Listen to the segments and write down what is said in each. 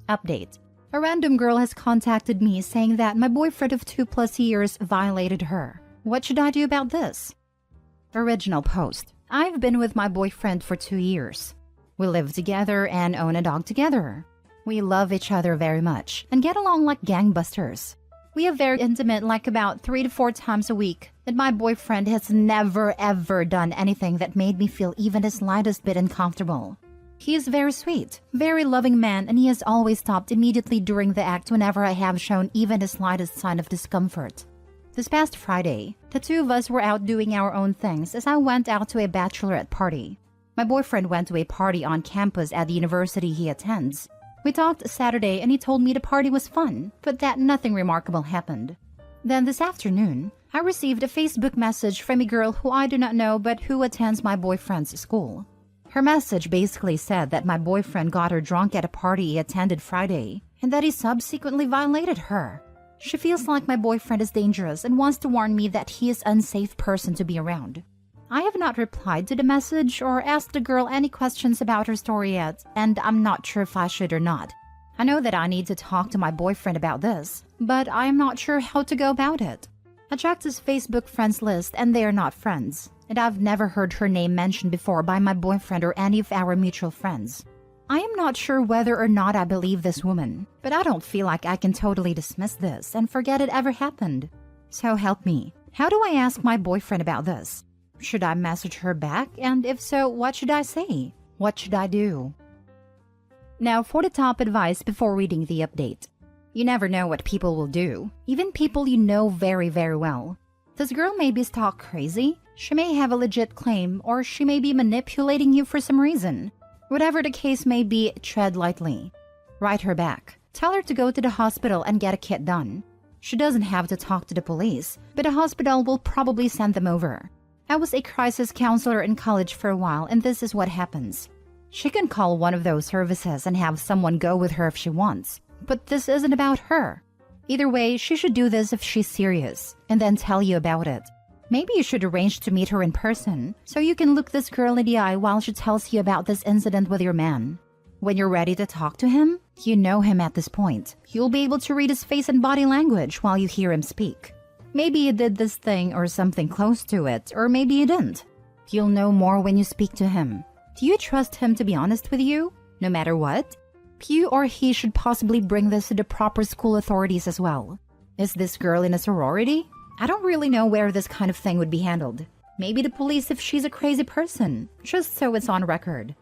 Update. A random girl has contacted me saying that my boyfriend of 2+ years violated her. What should I do about this? Original post. I've been with my boyfriend for 2 years. We live together and own a dog together. We love each other very much and get along like gangbusters. We are very intimate, like about 3 to 4 times a week, and my boyfriend has never ever done anything that made me feel even the slightest bit uncomfortable. He is very sweet, very loving man, and he has always stopped immediately during the act whenever I have shown even the slightest sign of discomfort. This past Friday, the two of us were out doing our own things as I went out to a bachelorette party. My boyfriend went to a party on campus at the university he attends. We talked Saturday and he told me the party was fun, but that nothing remarkable happened. Then this afternoon, I received a Facebook message from a girl who I do not know but who attends my boyfriend's school. Her message basically said that my boyfriend got her drunk at a party he attended Friday and that he subsequently violated her. She feels like my boyfriend is dangerous and wants to warn me that he is an unsafe person to be around. I have not replied to the message or asked the girl any questions about her story yet, and I'm not sure if I should or not. I know that I need to talk to my boyfriend about this, but I am not sure how to go about it. I checked his Facebook friends list and they are not friends, and I've never heard her name mentioned before by my boyfriend or any of our mutual friends. I am not sure whether or not I believe this woman, but I don't feel like I can totally dismiss this and forget it ever happened. So help me. How do I ask my boyfriend about this? Should I message her back? And if so, what should I say? What should I do? Now for the top advice before reading the update. You never know what people will do, even people you know very, very well. This girl may be stalk crazy, she may have a legit claim, or she may be manipulating you for some reason. Whatever the case may be, tread lightly. Write her back. Tell her to go to the hospital and get a kit done. She doesn't have to talk to the police, but the hospital will probably send them over. I was a crisis counselor in college for a while, and this is what happens. She can call one of those services and have someone go with her if she wants, but this isn't about her. Either way, she should do this if she's serious, and then tell you about it. Maybe you should arrange to meet her in person, so you can look this girl in the eye while she tells you about this incident with your man. When you're ready to talk to him, you know him at this point. You'll be able to read his face and body language while you hear him speak. Maybe you did this thing or something close to it, or maybe you didn't. You'll know more when you speak to him. Do you trust him to be honest with you, no matter what? You or he should possibly bring this to the proper school authorities as well. Is this girl in a sorority? I don't really know where this kind of thing would be handled. Maybe the police if she's a crazy person, just so it's on record.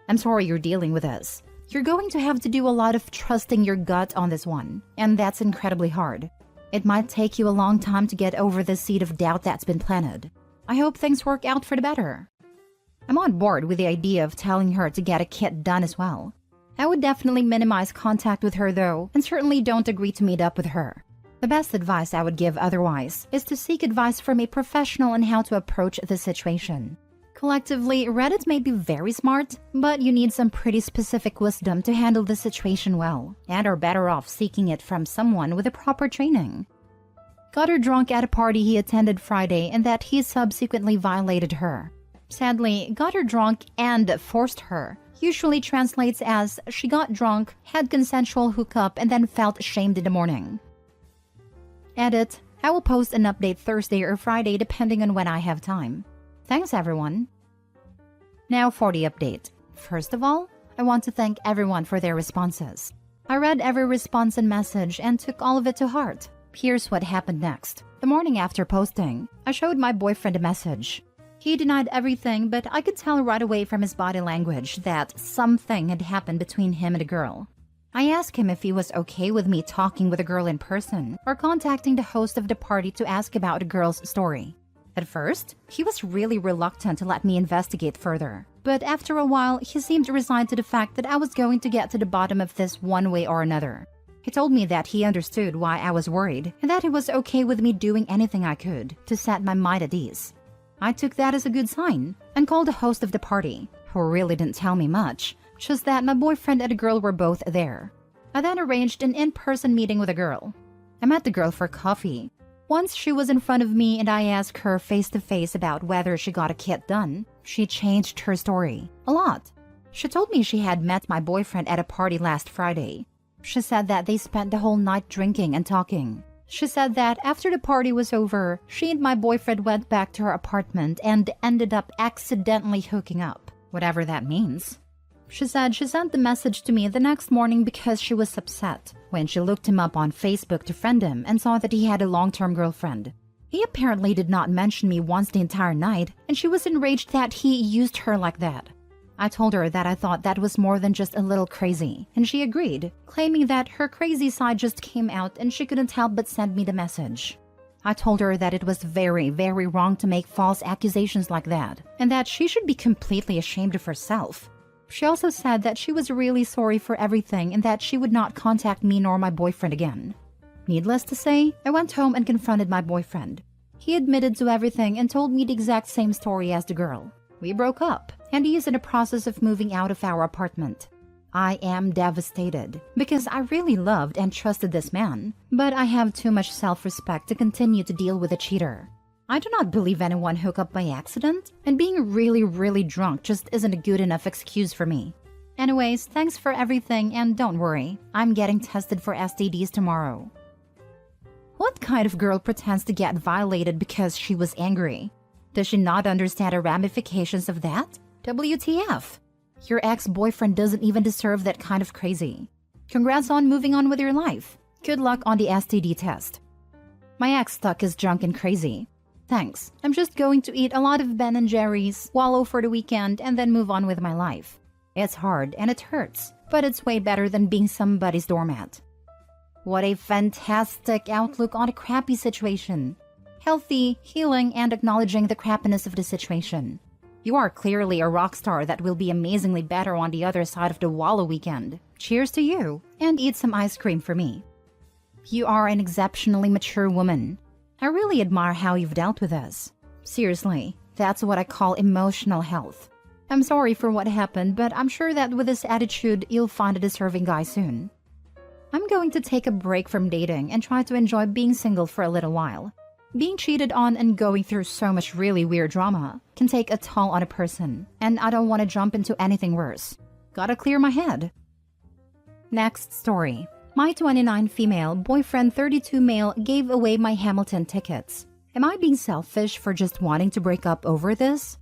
I'm sorry you're dealing with this. You're going to have to do a lot of trusting your gut on this one, and that's incredibly hard. It might take you a long time to get over the seed of doubt that's been planted. I hope things work out for the better. I'm on board with the idea of telling her to get a kit done as well. I would definitely minimize contact with her though, and certainly don't agree to meet up with her. The best advice I would give otherwise is to seek advice from a professional on how to approach the situation. Collectively, Reddit may be very smart, but you need some pretty specific wisdom to handle the situation well, and are better off seeking it from someone with the proper training. Got her drunk at a party he attended Friday and that he subsequently violated her. Sadly, got her drunk and forced her usually translates as she got drunk, had consensual hookup, and then felt ashamed in the morning. Edit. I will post an update Thursday or Friday depending on when I have time. Thanks everyone. Now for the update. First of all, I want to thank everyone for their responses. I read every response and message and took all of it to heart. Here's what happened next. The morning after posting, I showed my boyfriend a message. He denied everything, but I could tell right away from his body language that something had happened between him and a girl. I asked him if he was okay with me talking with a girl in person or contacting the host of the party to ask about the girl's story. At first, he was really reluctant to let me investigate further, but after a while, he seemed resigned to the fact that I was going to get to the bottom of this one way or another. He told me that he understood why I was worried and that he was okay with me doing anything I could to set my mind at ease. I took that as a good sign and called the host of the party, who really didn't tell me much, just that my boyfriend and a girl were both there. I then arranged an in-person meeting with a girl. I met the girl for coffee. Once she was in front of me and I asked her face-to-face about whether she got a kit done, she changed her story a lot. She told me she had met my boyfriend at a party last Friday. She said that they spent the whole night drinking and talking. She said that after the party was over, she and my boyfriend went back to her apartment and ended up accidentally hooking up, whatever that means. She said she sent the message to me the next morning because she was upset when she looked him up on Facebook to friend him and saw that he had a long-term girlfriend. He apparently did not mention me once the entire night, and she was enraged that he used her like that. I told her that I thought that was more than just a little crazy, and she agreed, claiming that her crazy side just came out and she couldn't help but send me the message. I told her that it was very, very wrong to make false accusations like that, and that she should be completely ashamed of herself. She also said that she was really sorry for everything and that she would not contact me nor my boyfriend again. Needless to say, I went home and confronted my boyfriend. He admitted to everything and told me the exact same story as the girl. We broke up, and he is in the process of moving out of our apartment. I am devastated because I really loved and trusted this man, but I have too much self-respect to continue to deal with a cheater. I do not believe anyone hook up by accident, and being really, really drunk just isn't a good enough excuse for me. Anyways, thanks for everything, and don't worry, I'm getting tested for STDs tomorrow. What kind of girl pretends to get violated because she was angry? Does she not understand the ramifications of that? WTF? Your ex-boyfriend doesn't even deserve that kind of crazy. Congrats on moving on with your life. Good luck on the STD test. My ex stuck is drunk and crazy. Thanks. I'm just going to eat a lot of Ben & Jerry's, wallow for the weekend, and then move on with my life. It's hard and it hurts, but it's way better than being somebody's doormat. What a fantastic outlook on a crappy situation. Healthy, healing, and acknowledging the crappiness of the situation. You are clearly a rock star that will be amazingly better on the other side of the wallow weekend. Cheers to you, and eat some ice cream for me. You are an exceptionally mature woman. I really admire how you've dealt with this. Seriously, that's what I call emotional health. I'm sorry for what happened, but I'm sure that with this attitude, you'll find a deserving guy soon. I'm going to take a break from dating and try to enjoy being single for a little while. Being cheated on and going through so much really weird drama can take a toll on a person, and I don't want to jump into anything worse. Gotta clear my head. Next story. My 29 female, boyfriend 32 male gave away my Hamilton tickets. Am I being selfish for just wanting to break up over this?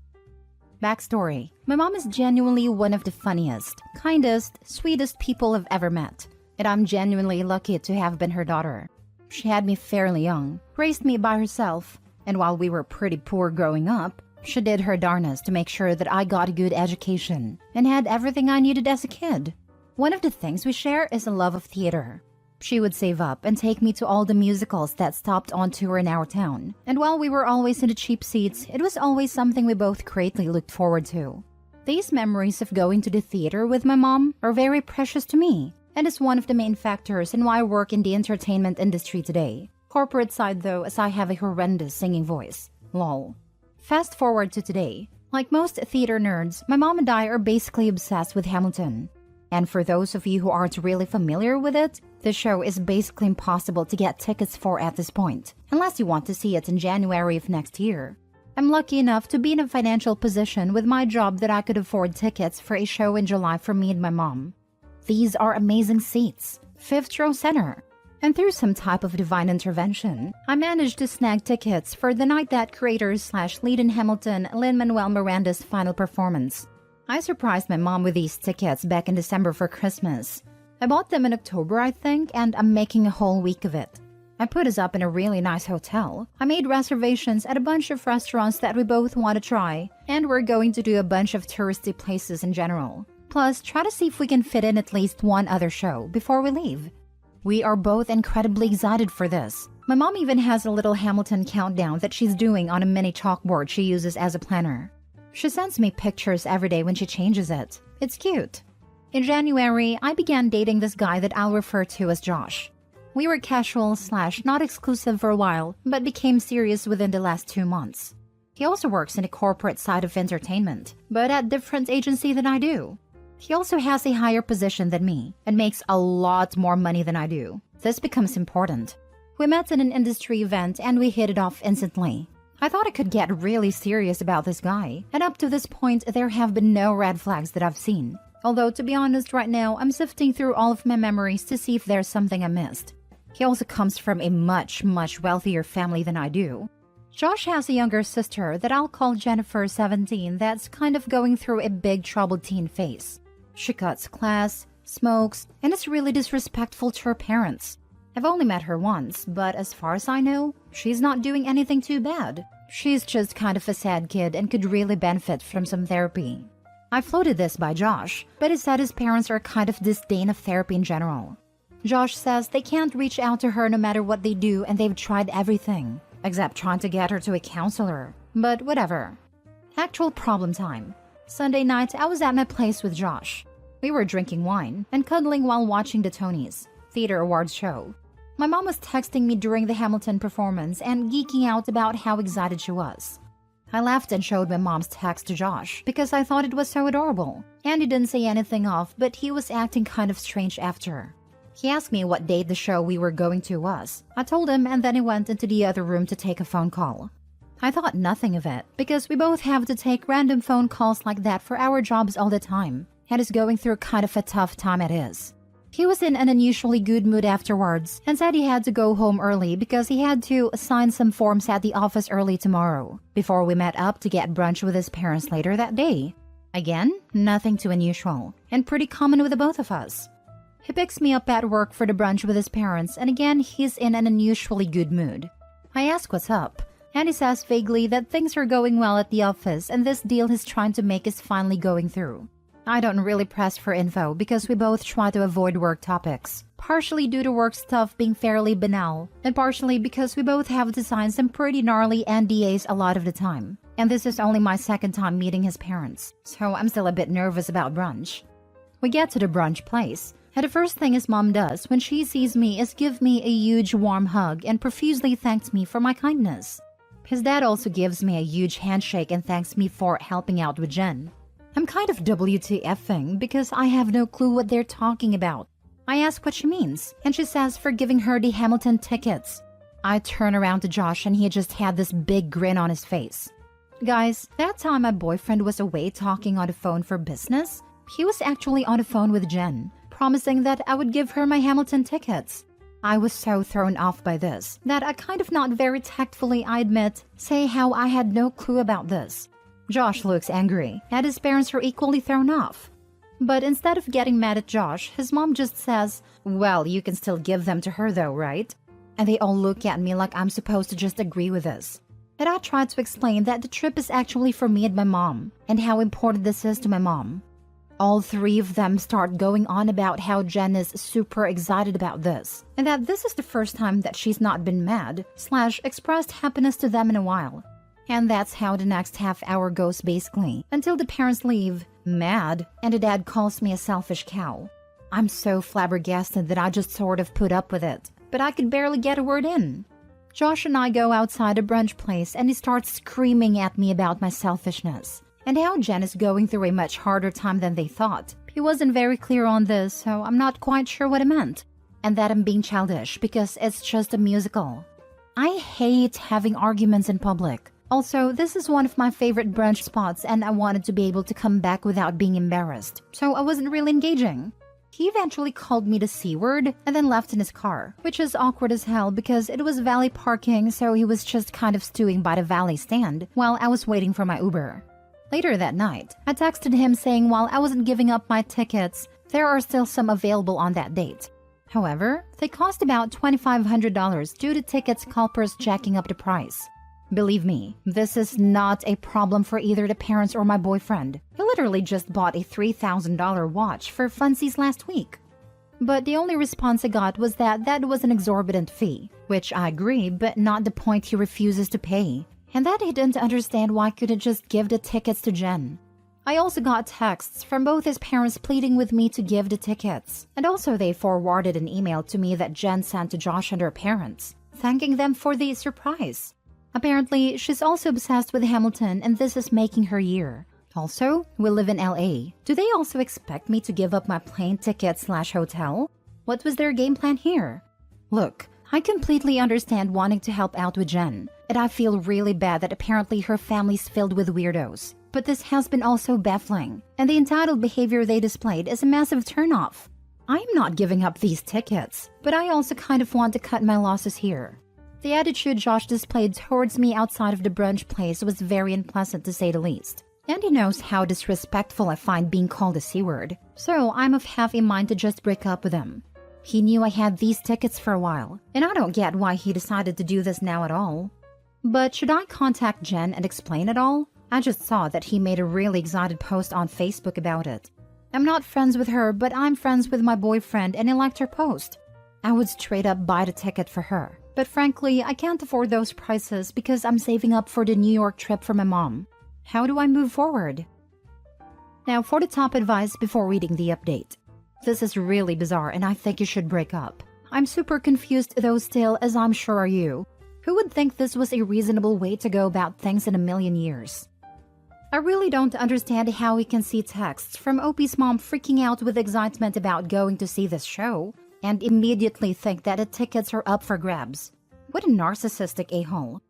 Backstory. My mom is genuinely one of the funniest, kindest, sweetest people I've ever met, and I'm genuinely lucky to have been her daughter. She had me fairly young, raised me by herself, and while we were pretty poor growing up, she did her darnest to make sure that I got a good education and had everything I needed as a kid. One of the things we share is a love of theater. She would save up and take me to all the musicals that stopped on tour in our town, and while we were always in the cheap seats, it was always something we both greatly looked forward to. These memories of going to the theater with my mom are very precious to me, and is one of the main factors in why I work in the entertainment industry today. Corporate side though, as I have a horrendous singing voice. Lol. Fast forward to today. Like most theater nerds, my mom and I are basically obsessed with Hamilton. And for those of you who aren't really familiar with it, the show is basically impossible to get tickets for at this point, unless you want to see it in January of next year. I'm lucky enough to be in a financial position with my job that I could afford tickets for a show in July for me and my mom. These are amazing seats, 5th row center. And through some type of divine intervention, I managed to snag tickets for the night that creators/lead in Hamilton Lin-Manuel Miranda's final performance. I surprised my mom with these tickets back in December for Christmas. I bought them in October, I think, and I'm making a whole week of it. I put us up in a really nice hotel. I made reservations at a bunch of restaurants that we both want to try, and we're going to do a bunch of touristy places in general. Plus, try to see if we can fit in at least one other show before we leave. We are both incredibly excited for this. My mom even has a little Hamilton countdown that she's doing on a mini chalkboard she uses as a planner. She sends me pictures every day when she changes it. It's cute. In January, I began dating this guy that I'll refer to as Josh. We were casual/not exclusive for a while, but became serious within the last 2 months. He also works in the corporate side of entertainment, but at a different agency than I do. He also has a higher position than me and makes a lot more money than I do. This becomes important. We met in an industry event and we hit it off instantly. I thought I could get really serious about this guy, and up to this point there have been no red flags that I've seen. Although, to be honest, right now, I'm sifting through all of my memories to see if there's something I missed. He also comes from a much wealthier family than I do. Josh has a younger sister that I'll call Jennifer, 17, that's kind of going through a big troubled teen phase. She cuts class, smokes, and is really disrespectful to her parents. I've only met her once, but as far as I know, she's not doing anything too bad. She's just kind of a sad kid and could really benefit from some therapy. I floated this by Josh, but he said his parents are kind of disdain of therapy in general. Josh says they can't reach out to her no matter what they do, and they've tried everything, except trying to get her to a counselor. But whatever. Actual problem time. Sunday night, I was at my place with Josh. We were drinking wine and cuddling while watching the Tonys Theater Awards show. My mom was texting me during the Hamilton performance and geeking out about how excited she was. I laughed and showed my mom's text to Josh because I thought it was so adorable. And he didn't say anything off, but he was acting kind of strange after. He asked me what date the show we were going to was. I told him, and then he went into the other room to take a phone call. I thought nothing of it because we both have to take random phone calls like that for our jobs all the time, and is going through kind of a tough time it is. He was in an unusually good mood afterwards and said he had to go home early because he had to sign some forms at the office early tomorrow, before we met up to get brunch with his parents later that day. Again, nothing too unusual, and pretty common with the both of us. He picks me up at work for the brunch with his parents, and again, he's in an unusually good mood. I ask what's up, and he says vaguely that things are going well at the office and this deal he's trying to make is finally going through. I don't really press for info because we both try to avoid work topics, partially due to work stuff being fairly banal, and partially because we both have to sign some pretty gnarly NDAs a lot of the time. And this is only my second time meeting his parents, so I'm still a bit nervous about brunch. We get to the brunch place, and the first thing his mom does when she sees me is give me a huge warm hug and profusely thanks me for my kindness. His dad also gives me a huge handshake and thanks me for helping out with Jen. I'm kind of WTFing because I have no clue what they're talking about. I ask what she means, and she says for giving her the Hamilton tickets. I turn around to Josh and he just had this big grin on his face. Guys, that time my boyfriend was away talking on the phone for business, he was actually on the phone with Jen, promising that I would give her my Hamilton tickets. I was so thrown off by this that I kind of not very tactfully, I admit, say how I had no clue about this. Josh looks angry, and his parents are equally thrown off. But instead of getting mad at Josh, his mom just says, "Well, you can still give them to her though, right?" And they all look at me like I'm supposed to just agree with this. And I try to explain that the trip is actually for me and my mom, and how important this is to my mom. All three of them start going on about how Jen is super excited about this, and that this is the first time that she's not been mad / expressed happiness to them in a while. And that's how the next half hour goes basically, until the parents leave, mad, and the dad calls me a selfish cow. I'm so flabbergasted that I just sort of put up with it, but I could barely get a word in. Josh and I go outside a brunch place and he starts screaming at me about my selfishness, and how Jen is going through a much harder time than they thought. He wasn't very clear on this, so I'm not quite sure what it meant. And that I'm being childish because it's just a musical. I hate having arguments in public. Also, this is one of my favorite brunch spots and I wanted to be able to come back without being embarrassed, so I wasn't really engaging. He eventually called me the C word and then left in his car, which is awkward as hell because it was valet parking, so he was just kind of stewing by the valet stand while I was waiting for my Uber. Later that night, I texted him saying while I wasn't giving up my tickets, there are still some available on that date. However, they cost about $2,500 due to ticket scalpers jacking up the price. Believe me, this is not a problem for either the parents or my boyfriend. He literally just bought a $3,000 watch for funsies last week. But the only response I got was that was an exorbitant fee, which I agree, but not the point he refuses to pay. And that he didn't understand why I couldn't just give the tickets to Jen. I also got texts from both his parents pleading with me to give the tickets. And also they forwarded an email to me that Jen sent to Josh and her parents, thanking them for the surprise. Apparently, she's also obsessed with Hamilton and this is making her year. Also, we live in LA. Do they also expect me to give up my plane ticket / hotel? What was their game plan here? Look, I completely understand wanting to help out with Jen, and I feel really bad that apparently her family's filled with weirdos. But this has been also baffling, and the entitled behavior they displayed is a massive turnoff. I'm not giving up these tickets, but I also kind of want to cut my losses here. The attitude Josh displayed towards me outside of the brunch place was very unpleasant to say the least. And he knows how disrespectful I find being called a C-word, so I'm of half a mind to just break up with him. He knew I had these tickets for a while, and I don't get why he decided to do this now at all. But should I contact Jen and explain it all? I just saw that he made a really excited post on Facebook about it. I'm not friends with her, but I'm friends with my boyfriend and I liked her post. I would straight up buy the ticket for her. But frankly, I can't afford those prices because I'm saving up for the New York trip for my mom. How do I move forward? Now for the top advice before reading the update. This is really bizarre and I think you should break up. I'm super confused though still, as I'm sure are you. Who would think this was a reasonable way to go about things in a million years? I really don't understand how we can see texts from OP's mom freaking out with excitement about going to see this show and immediately think that the tickets are up for grabs. What a narcissistic a-hole.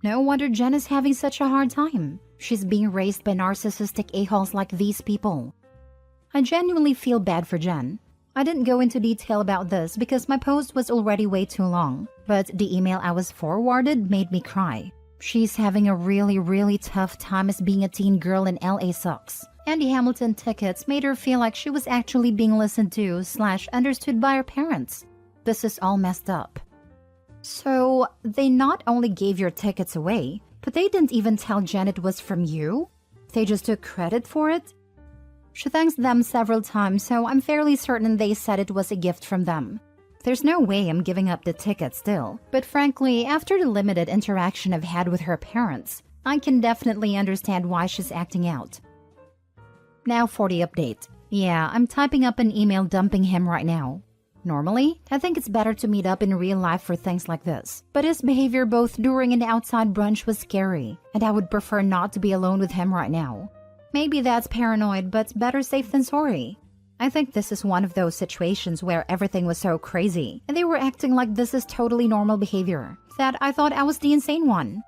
No wonder Jen is having such a hard time. She's being raised by narcissistic a-holes like these people. I genuinely feel bad for Jen. I didn't go into detail about this because my post was already way too long, but the email I was forwarded made me cry. She's having a really tough time as being a teen girl in LA sucks. And the Hamilton tickets made her feel like she was actually being listened to / understood by her parents. This is all messed up. So, they not only gave your tickets away, but they didn't even tell Jen it was from you? They just took credit for it? She thanks them several times, so I'm fairly certain they said it was a gift from them. There's no way I'm giving up the ticket still, but frankly, after the limited interaction I've had with her parents, I can definitely understand why she's acting out. Now for the update. Yeah, I'm typing up an email dumping him right now. Normally, I think it's better to meet up in real life for things like this, but his behavior both during and outside brunch was scary, and I would prefer not to be alone with him right now. Maybe that's paranoid, but better safe than sorry. I think this is one of those situations where everything was so crazy, and they were acting like this is totally normal behavior, that I thought I was the insane one.